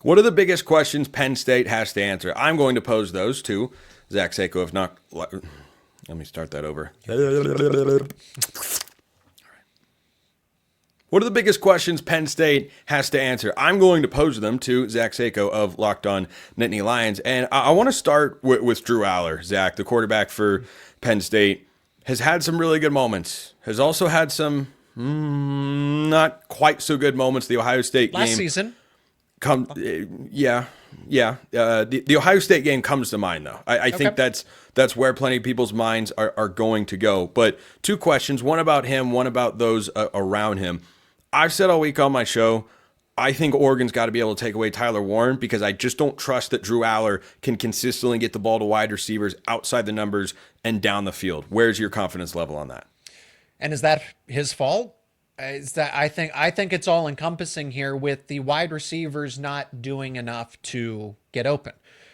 What are the biggest questions Penn State has to answer? I'm going to pose those to Zach Seyko, if not... Let me start that over. What are the biggest questions Penn State has to answer? I'm going to pose them to Zach Seyko of Locked On Nittany Lions. And I want to start with Drew Allar. Zach, the quarterback for Penn State, has had some really good moments. Has also had some not quite so good moments. The Ohio State game. Last season. The Ohio State game comes to mind, though. I think that's where plenty of people's minds are going to go. But two questions, one about him, one about those around him. I've said all week on my show, I think Oregon's got to be able to take away Tyler Warren because I just don't trust that Drew Allar can consistently get the ball to wide receivers outside the numbers and down the field. Where's your confidence level on that? And is that his fault? Is that I think it's all encompassing here with the wide receivers not doing enough to get open,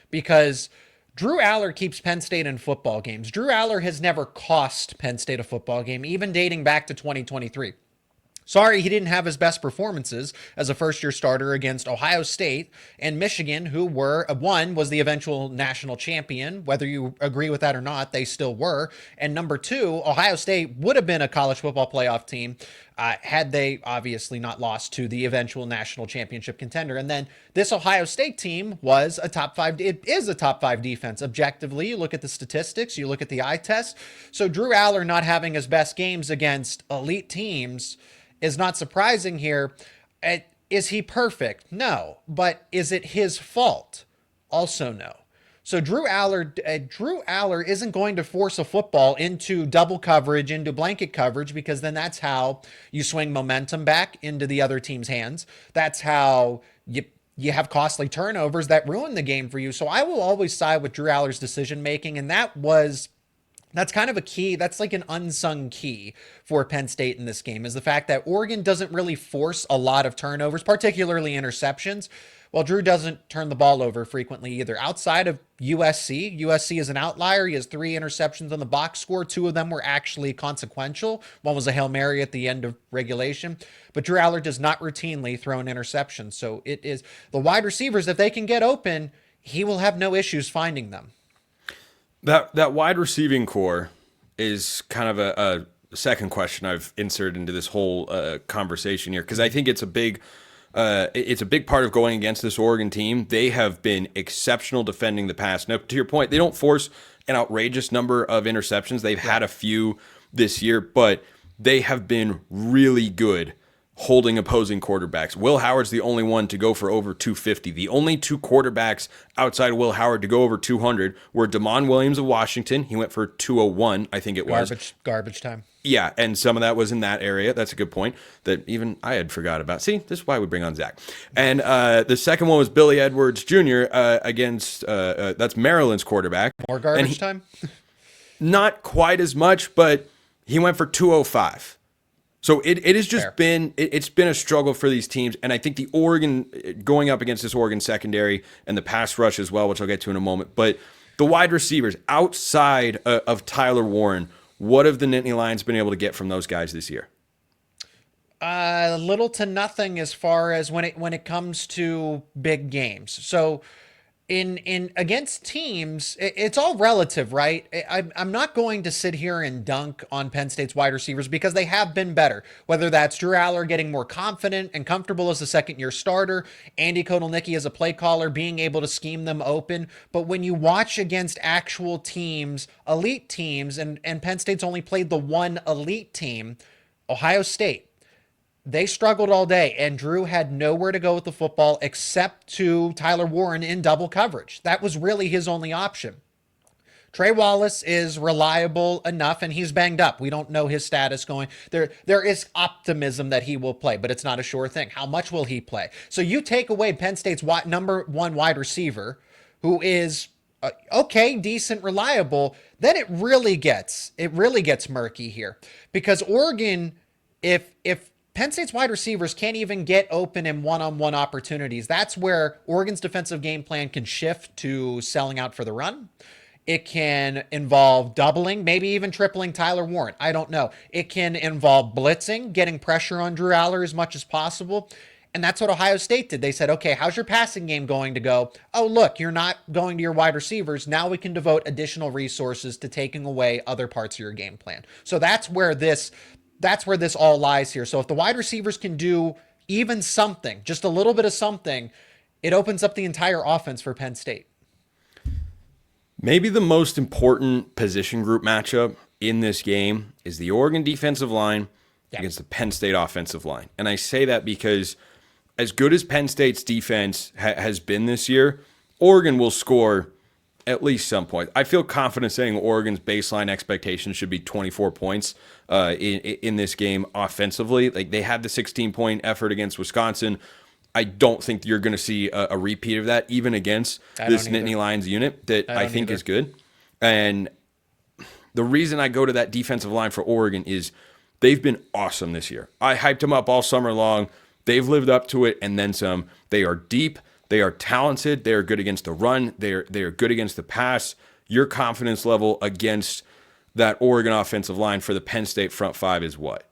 because Drew Allar keeps Penn State in football games. Drew Allar has never cost Penn State a football game, even dating back to 2023. Sorry, he didn't have his best performances as a first-year starter against Ohio State and Michigan, who one was the eventual national champion. Whether you agree with that or not, they still were. And number two, Ohio State would have been a college football playoff team had they obviously not lost to the eventual national championship contender. And then this Ohio State team was a top five. It is a top five defense. Objectively, you look at the statistics, you look at the eye test. So Drew Allar not having his best games against elite teams is not surprising here. Is he perfect? No. But is it his fault? Also no. So Drew Allar isn't going to force a football into double coverage, into blanket coverage, because then that's how you swing momentum back into the other team's hands. That's how you have costly turnovers that ruin the game for you. So I will always side with Drew Allar's decision making, and that's kind of a key. That's like an unsung key for Penn State in this game, is the fact that Oregon doesn't really force a lot of turnovers, particularly interceptions. Well, Drew doesn't turn the ball over frequently either. Outside of USC, USC is an outlier. He has 3 interceptions on the box score. 2 of them were actually consequential. One was a Hail Mary at the end of regulation. But Drew Allar does not routinely throw an interception. So it is the wide receivers, if they can get open, he will have no issues finding them. That wide receiving core is kind of a second question I've inserted into this whole conversation here, because I think it's a big part of going against this Oregon team. They have been exceptional defending the pass. Now, to your point, they don't force an outrageous number of interceptions. They've had a few this year, but they have been really good holding opposing quarterbacks. Will Howard's the only one to go for over 250. The only 2 quarterbacks outside Will Howard to go over 200 were Damon Williams of Washington. He went for 201, I think it was. Garbage time. Yeah, and some of that was in that area. That's a good point that even I had forgot about. See, this is why we bring on Zach. And the second one was Billy Edwards Jr. Against, that's Maryland's quarterback. More garbage time? Not quite as much, but he went for 205. So it has just been it's been a struggle for these teams, and I think the Oregon going up against this Oregon secondary and the pass rush as well, which I'll get to in a moment. But the wide receivers outside of Tyler Warren, what have the Nittany Lions been able to get from those guys this year? Little to nothing as far as when it comes to big games. So in against teams, it's all relative, right? I'm not going to sit here and dunk on Penn State's wide receivers because they have been better. Whether that's Drew Allar getting more confident and comfortable as a second-year starter, Andy Kotelnicki as a play caller, being able to scheme them open. But when you watch against actual teams, elite teams, and Penn State's only played the one elite team, Ohio State, they struggled all day, and Drew had nowhere to go with the football except to Tyler Warren in double coverage. That was really his only option. Trey Wallace is reliable enough, and he's banged up. We don't know his status going. There is optimism that he will play, but it's not a sure thing. How much will he play? So you take away Penn State's number 1 wide receiver, who is okay, decent, reliable, then it really gets murky here. Because Oregon, if Penn State's wide receivers can't even get open in one-on-one opportunities, that's where Oregon's defensive game plan can shift to selling out for the run. It can involve doubling, maybe even tripling Tyler Warren. I don't know. It can involve blitzing, getting pressure on Drew Allar as much as possible. And that's what Ohio State did. They said, okay, how's your passing game going to go? Oh, look, you're not going to your wide receivers. Now we can devote additional resources to taking away other parts of your game plan. So that's where this all lies here. So if the wide receivers can do even something, just a little bit of something, it opens up the entire offense for Penn State. Maybe the most important position group matchup in this game is the Oregon defensive line against the Penn State offensive line. And I say that because as good as Penn State's defense has been this year, Oregon will score at least some points. I feel confident saying Oregon's baseline expectation should be 24 points in this game offensively. Like, they had the 16-point effort against Wisconsin. I don't think you're going to see a repeat of that, even against this Nittany Lions unit that I think is good. And the reason I go to that defensive line for Oregon is they've been awesome this year. I hyped them up all summer long. They've lived up to it and then some. They are deep. They are talented. They are good against the run. They are good against the pass. Your confidence level against that Oregon offensive line for the Penn State front five is what?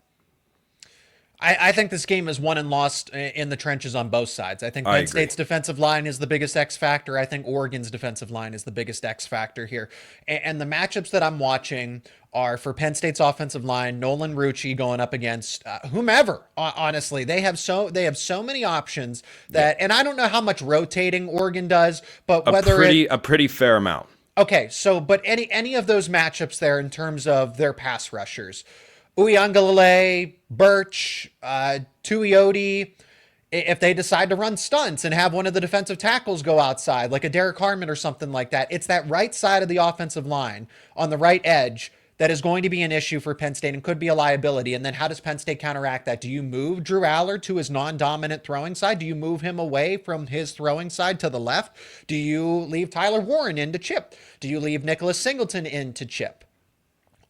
I think this game is won and lost in the trenches on both sides. I think Penn State's defensive line is the biggest X factor. I think Oregon's defensive line is the biggest X factor here. And the matchups that I'm watching are for Penn State's offensive line, Nolan Rucci going up against whomever. Honestly, they have so many options that, and I don't know how much rotating Oregon does, but a pretty fair amount. Okay, so but any of those matchups there in terms of their pass rushers. Uiagalelei, Burch, Tuioti, if they decide to run stunts and have one of the defensive tackles go outside, like a Derek Harmon or something like that, it's that right side of the offensive line on the right edge that is going to be an issue for Penn State and could be a liability. And then how does Penn State counteract that? Do you move Drew Allar to his non-dominant throwing side? Do you move him away from his throwing side to the left? Do you leave Tyler Warren in to chip? Do you leave Nicholas Singleton in to chip?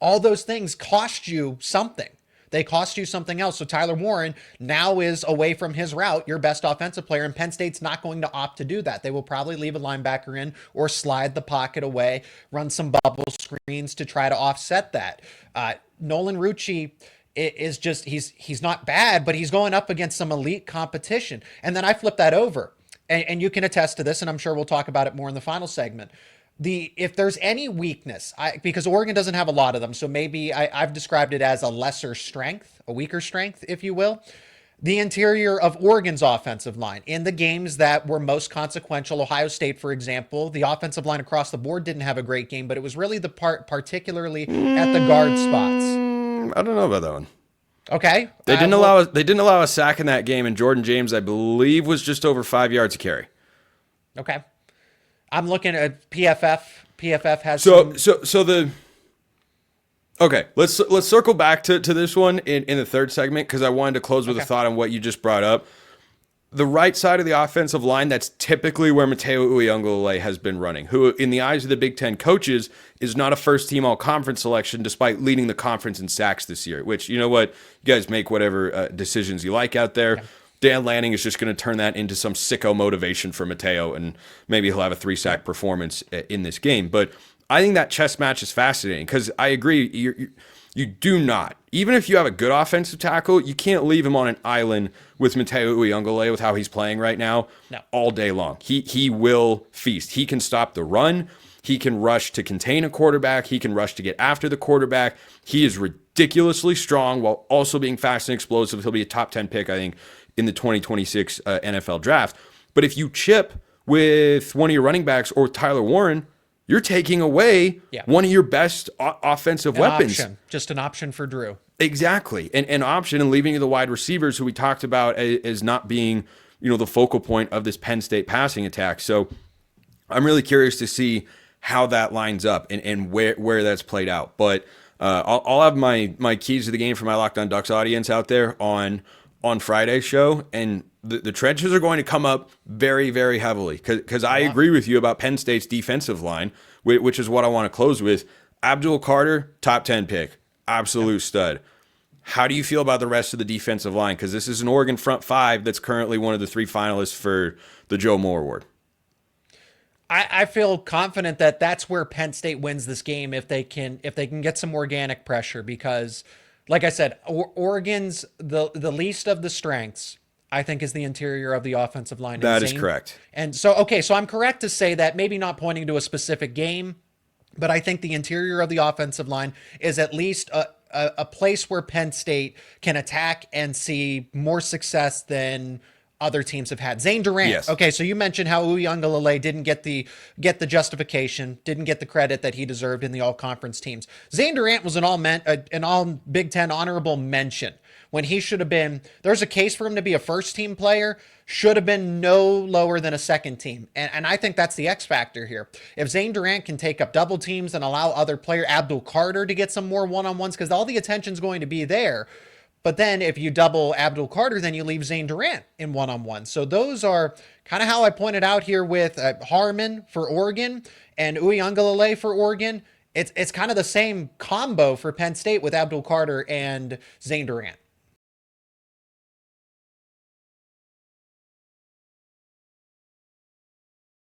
All those things cost you something. They cost you something else. So Tyler Warren now is away from his route, your best offensive player, and Penn State's not going to opt to do that. They will probably leave a linebacker in or slide the pocket away, run some bubble screens to try to offset that. Nolan Rucci is just, he's not bad, but he's going up against some elite competition. And then I flip that over, and you can attest to this, and I'm sure we'll talk about it more in the final segment. If there's any weakness, because Oregon doesn't have a lot of them, so maybe I've described it as a lesser strength, a weaker strength, if you will. The interior of Oregon's offensive line. In the games that were most consequential, Ohio State, for example, the offensive line across the board didn't have a great game, but it was really the particularly at the guard spots. I don't know about that one. Okay. They didn't allow a sack in that game, and Jordan James, I believe, was just over 5 yards a carry. Okay. I'm looking at PFF. PFF has Okay, let's circle back to this one in the third segment, because I wanted to close with a thought on what you just brought up. The right side of the offensive line, that's typically where Matayo Uiagalelei has been running, who in the eyes of the Big Ten coaches is not a first-team all-conference selection despite leading the conference in sacks this year, which, you know what, you guys make whatever decisions you like out there. Yeah. Dan Lanning is just going to turn that into some sicko motivation for Matayo, and maybe he'll have a 3-sack performance in this game. But I think that chess match is fascinating because I agree, you do not. Even if you have a good offensive tackle, you can't leave him on an island with Matayo Uiagalelei with how he's playing right now all day long. He will feast. He can stop the run. He can rush to contain a quarterback. He can rush to get after the quarterback. He is ridiculously strong while also being fast and explosive. He'll be a top 10 pick, I think, in the 2026 NFL draft. But if you chip with one of your running backs or Tyler Warren, you're taking away one of your best offensive weapons. Just an option for Drew. Exactly. An option, and leaving the wide receivers who we talked about as not being, the focal point of this Penn State passing attack. So I'm really curious to see how that lines up and where that's played out. But I'll have my keys to the game for my Locked On Ducks audience out there on Friday's show, and the trenches are going to come up very, very heavily because I agree with you about Penn State's defensive line, which is what I want to close with. Abdul Carter, top 10 pick, absolute stud. How do you feel about the rest of the defensive line? Because this is an Oregon front five that's currently one of the 3 finalists for the Joe Moore Award. I feel confident that that's where Penn State wins this game if they can get some organic pressure, because like I said, Oregon's the least of the strengths I think, is the interior of the offensive line. That is correct. And so, okay, so I'm correct to say that, maybe not pointing to a specific game, but I think the interior of the offensive line is at least a place where Penn State can attack and see more success than other teams have had. Zane Durant. Yes. Okay, so you mentioned how Uiagalelei didn't get the justification, didn't get the credit that he deserved in the all-conference teams. Zane Durant was an all Big Ten honorable mention when he should have been. There's a case for him to be a first-team player. Should have been no lower than a second team. And I think that's the X factor here. If Zane Durant can take up double teams and allow other player, Abdul Carter, to get some more one-on-ones, because all the attention's going to be there. But then if you double Abdul Carter, then you leave Zane Durant in one-on-one. So those are kind of how I pointed out here with Harmon for Oregon and Uiagalelei for Oregon. It's kind of the same combo for Penn State with Abdul Carter and Zane Durant.